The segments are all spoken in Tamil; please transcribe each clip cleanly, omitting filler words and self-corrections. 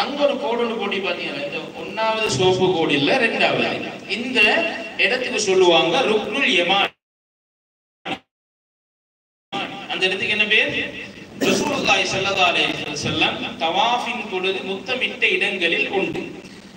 அங்க ஒரு கோடு ஒன்று போட்டி பார்த்தீங்கன்னா இந்த 1வது சோப்பு கோடு இல்ல 2வது இந்த இடத்துக்கு சொல்லுவாங்க ருக்னுல் யமான். அந்த இடத்துக்கு என்ன பேர்? ரசூலுல்லாஹி ஸல்லல்லாஹு அலைஹி வஸல்லம் தவாஃபின் பொழுது முத்தமிட்ட இடங்களில் ஒன்று.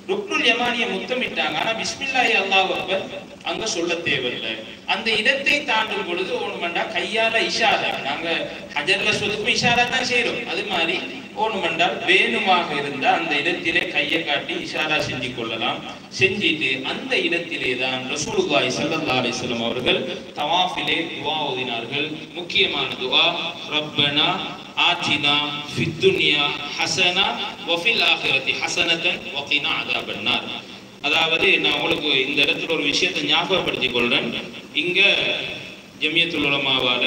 ருக்னுல் யமானிய முத்தமிட்டாங்க. ஆனா பிஸ்மில்லாஹி அல்லாஹு அக்பர் அங்க சொல்ல தேவையில்லை. அந்த இடத்தை தாண்டும் பொழுது ஓணுமண்டா கையால இஷாரா, நாங்க ஹஜர் அஸ்வதுக்கு இஷாரா தான் செய்யறோம். அது மாதிரி ஓணுமண்டால் வேணுமாக இருந்தா அந்த இடத்திலே கையை காட்டி இஷாரா செஞ்சு கொள்ளலாம். செஞ்சிட்டு அந்த இடத்திலே தான் ரசூலுல்லாஹி ஸல்லல்லாஹு அலைஹி வஸல்லம் அவர்கள் தவாஃபிலே துஆ ஓதினார்கள். முக்கியமான துஆ ரப்பனா ஆத்தினா ஃபித் துன்யா ஹஸனா வ ஃபில் ஆখিরাতি ஹஸனத்தன் வ கினா அஸாபன்னார். அதாவது நான் உங்களுக்கு இந்த இடத்துல ஒரு விஷயத்தை ஞாபகப்படுத்திக் கொள்றேன். இங்க ஜமியத்துல் உலமாவால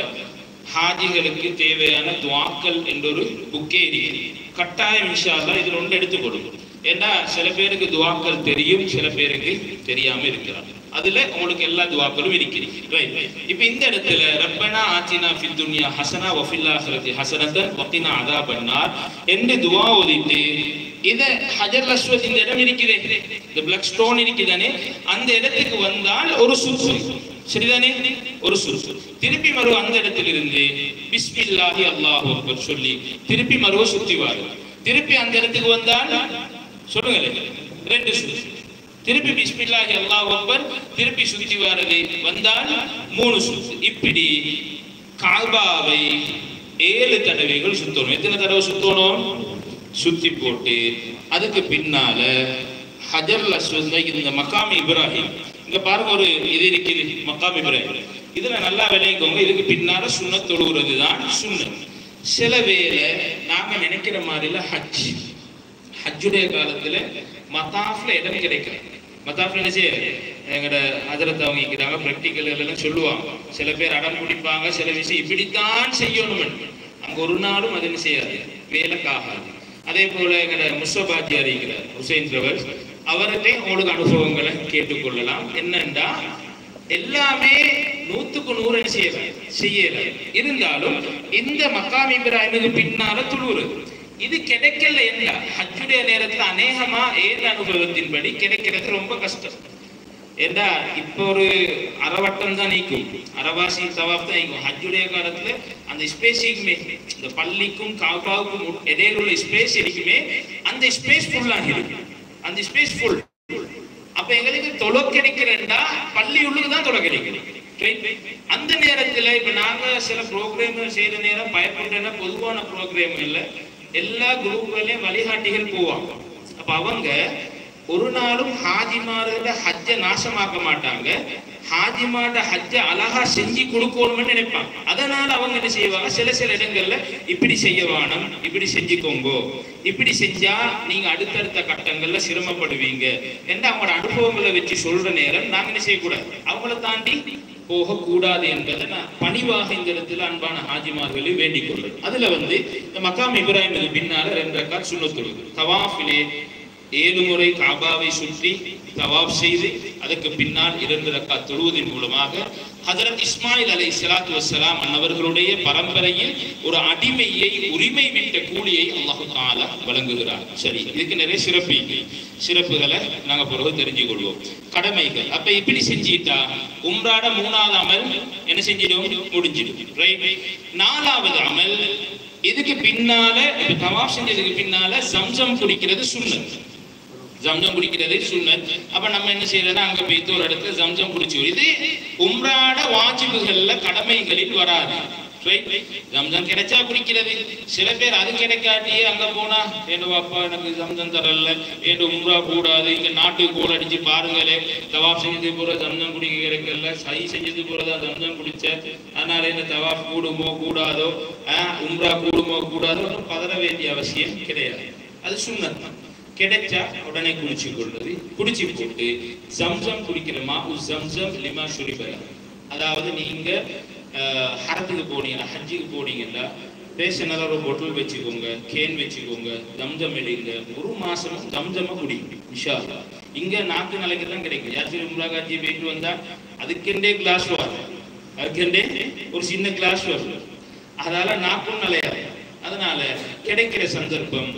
ஹாஜிகளுக்கு தேவையான துஆக்கள் என்ற ஒரு புக்கே இருக்கு. கட்டாயம் இன்ஷா அல்லாஹ் இதுல ஒன்று எடுத்துக்கொள்ளும். ஏன்னா சில பேருக்கு துஆக்கள் தெரியும், சில பேருக்கு தெரியாம இருக்கிறாங்க. அதுல உங்களுக்கு எல்லா துஆக்களும் இருக்குது. ரைட். இப்போ இந்த இடத்துல ரப்பனா ஆத்தினா ஃபித் துன்யா ஹஸனா வ ஃபில் ஆখিরাতি ஹஸனத்தன் வ கினா அஸாபன்னார் என்று துஆ ஓதிட்டு இத ஹஜர் அஸ்வத் இந்த இடம் இருக்குது, இந்த பிளாக் ஸ்டோன் இருக்குதானே, அந்த இடத்துக்கு வந்தால் ஒரு சுற்று, சரிதானே, ஒரு சுற்று திருப்பி மறுவ அந்த இடத்திலிருந்து பிஸ்மில்லாஹி அல்லாஹு அக்பர் சொல்லி திருப்பி மறுவ சுத்தி வாரு. திருப்பி அந்த இடத்துக்கு வந்தால் சொல்லுங்களேன் 2 சுற்று. திருப்பி பிஸ்மில்லாஹி அல்லாஹு அக்பர் திருப்பி சுத்தி வாரது வந்தால் 3 சுற்று. இப்படி காபாவை 7 தடவைகள் சுத்தணும். எத்தனை தடவை சுத்தணும்? சுத்தி போட்டு அதுக்கு பின்னால ஹஜர் அஸ்வத் இந்த மகாம் இப்ராஹிம், இங்க பாருங்க ஒரு இது இருக்குது மகாம் இப்ராஹிம், இதுல நல்லா விளைவிக்கோங்க. இதுக்கு பின்னால சுன்னத் தொழுகிறது தான் சுன்னத். சில வேளை நாங்க நினைக்கிற மாதிரில ஹஜ்ஜுடைய காலத்துல மதாஃப்ல இடம் கிடைக்கல. மதாஃப்ல என்ன செய்ய எங்கட ஹஜரத் அவங்க இருக்கிறாங்க, பிராக்டிக்கல் எல்லாம் சொல்லுவாங்க. சில பேர் அடம் பிடிப்பாங்க, சில விஷயம் இப்படித்தான் செய்யணும், அங்க ஒரு நாளும் அது என்ன செய்யாது, வேலைக்காகாது. அதே போல எங்கட முஸ்தபாஜி அறிகிறார் ஹுசைன் பிரவர், அவர்கிட்ட உங்களுக்கு அனுபவங்களை கேட்டுக்கொள்ளலாம். என்னண்டா எல்லாமே 100க்கு 100 செய்யல இருந்தாலும் இந்த மக்காம் இப்ராஹிமுக்கு பின்னால துளுவுறது இது கிடைக்கல. என்ன ஹஜ்ஜுடைய நேரத்துல அநேகமா ஏழு அனுபவத்தின்படி கிடைக்கிறது ரொம்ப கஷ்டம். ஏண்டா இப்ப ஒரு அறவட்டம் தான் நீக்கும், அறவாசி தவாப் தான் நீக்கும். ஹஜ்ஜுடைய காலத்துல அந்த ஸ்பேஸுக்குமே இந்த பள்ளிக்கும் காபாவுக்கும் இடையில உள்ள ஸ்பேஸ் இருக்குமே, அந்த ஸ்பேஸ் ஃபுல்லாக இருக்கு, அந்த ஸ்பேஸ் ஃபுல். அப்ப எங்களுக்கு தொலை கிடைக்கிறேன்டா பள்ளி உள்ளுக்கு தான் தொலை கிடைக்கிறேன். அந்த நேரத்துல இப்ப நாங்க சில ப்ரோக்ராம் செய்யற நேரம் பயப்படுறேன்னா பொதுவான ப்ரோக்ராம் இல்ல, எல்லா குரூப்களையும் வழிகாட்டிகள் போவாங்க. அப்ப அவங்க ஒரு நாளும் ஹாஜிமாரோட ஹஜ்ஜ நாசமாக்க மாட்டாங்க, ஹாஜிமாரோட ஹஜ்ஜ அழகா செஞ்சு கொடுக்கணும்னு நினைப்பாங்க. அதனால அவங்க என்ன செய்வாங்க, சில இடங்கள்ல இப்படி செய்ய வேணும், இப்படி செஞ்சுக்கோங்க, இப்படி செஞ்சா நீங்க அடுத்தடுத்த கட்டங்கள்ல சிரமப்படுவீங்க என்று அவங்களோட அனுபவங்களை வச்சு சொல்ற நேரம் நாங்க என்ன செய்யக்கூடாது, அவங்கள தாண்டி போகக்கூடாது என்பதை நான் பணிவாக இந்த இடத்துல அன்பான ஹாஜிமார்களை வேண்டிக் கொள்றேன். அதுல இந்த மக்காம் இப்ராஹிமுக்கு பின்னால 2 ரக்காத் சுன்னத் தொழுகை. தவாஃபிலே 7 முறை காபாவை சுற்றி தவாப் செய்து அதுக்கு பின்னால் 2 ரக்காத் தொழுவதன் மூலமாக ஹஜரத் இஸ்மாயில் அலைஹிஸ்ஸலாத்து வஸ்ஸலாம் அன்னவர்களுடைய பரம்பரையில் ஒரு அடிமையை உரிமை விட்ட கூலியை அல்லாஹ் தஆலா வழங்குகிறார். சரி, இதுக்கு நிறைய சிறப்புகளை நாங்க பிறகு தெரிஞ்சு கொள்வோம். கடமைகள் அப்ப இப்படி செஞ்சிட்டா உம்ராட 3வது அமல் என்ன செஞ்சிடும், முடிஞ்சிடும். ரைட். 4வது அமல் இதுக்கு பின்னால இப்ப தவாப் செஞ்சதுக்கு பின்னால ஜம்சம் குடிக்கிறது சுன்னத். ஜம்சம் குடிக்கிறது சுன்னத். அப்ப நம்ம என்ன செய்யறோம்னா அங்க போயிட்டு ஒரு இடத்துல ஜம்சம் குடிச்சு, இது உம்ராட வாஜிபுகள்ல கடமைகளில் வராது. ஜம்சம் கிடைச்சா குடிக்கிறது. சில பேர் அது கிடைக்காட்டியே அங்க போனா ஏன் பாப்பா எனக்கு ஜம்சம் தரல, ஏன் உம்ரா கூடாது, இங்க நாட்டுக்கு கோல் அடிச்சு பாருங்களே, தவாப் செஞ்சது போற ஜம்சம் குடிக்க கிடைக்கல, சை செஞ்சது போறதா ஜம்சம் குடிச்ச, அதனால என்ன தவாப் கூடுமோ கூடாதோ, உம்ரா கூடுமோ கூடாதோ பதற வேண்டிய அவசியம் கிடையாது. அது சுன்னத் தான். கிடைச்சா உடனே குடிச்சு கொள்வது. குடிச்சு போட்டு ஜம்சம் குடிக்கிறமா ஜம்சம் லிமா ஷுரிபல. அதாவது நீங்க ஹரத்துக்கு போனீங்கன்னா, ஹஜ்ஜுக்கு போனீங்கன்னா பேஷனரா ஒரு பொட்டில் வச்சுக்கோங்க, கேன் வச்சுக்கோங்க, ஜம்சம் எடுங்க, 1 மாசமும் ஜம்சமா குடிங்க இன்ஷா அல்லாஹ். இங்க நாக்கு நாளைக்கு தான் கிடைக்கும். யாரும் உம்ரா காட்சி போயிட்டு வந்தா அதுக்கெண்டே கிளாஸ் வரும், அதுக்கெண்டே ஒரு சின்ன கிளாஸ் வரும், அதால நாக்கும் நிலையாது. அதனால கிடைக்கிற சந்தர்ப்பம்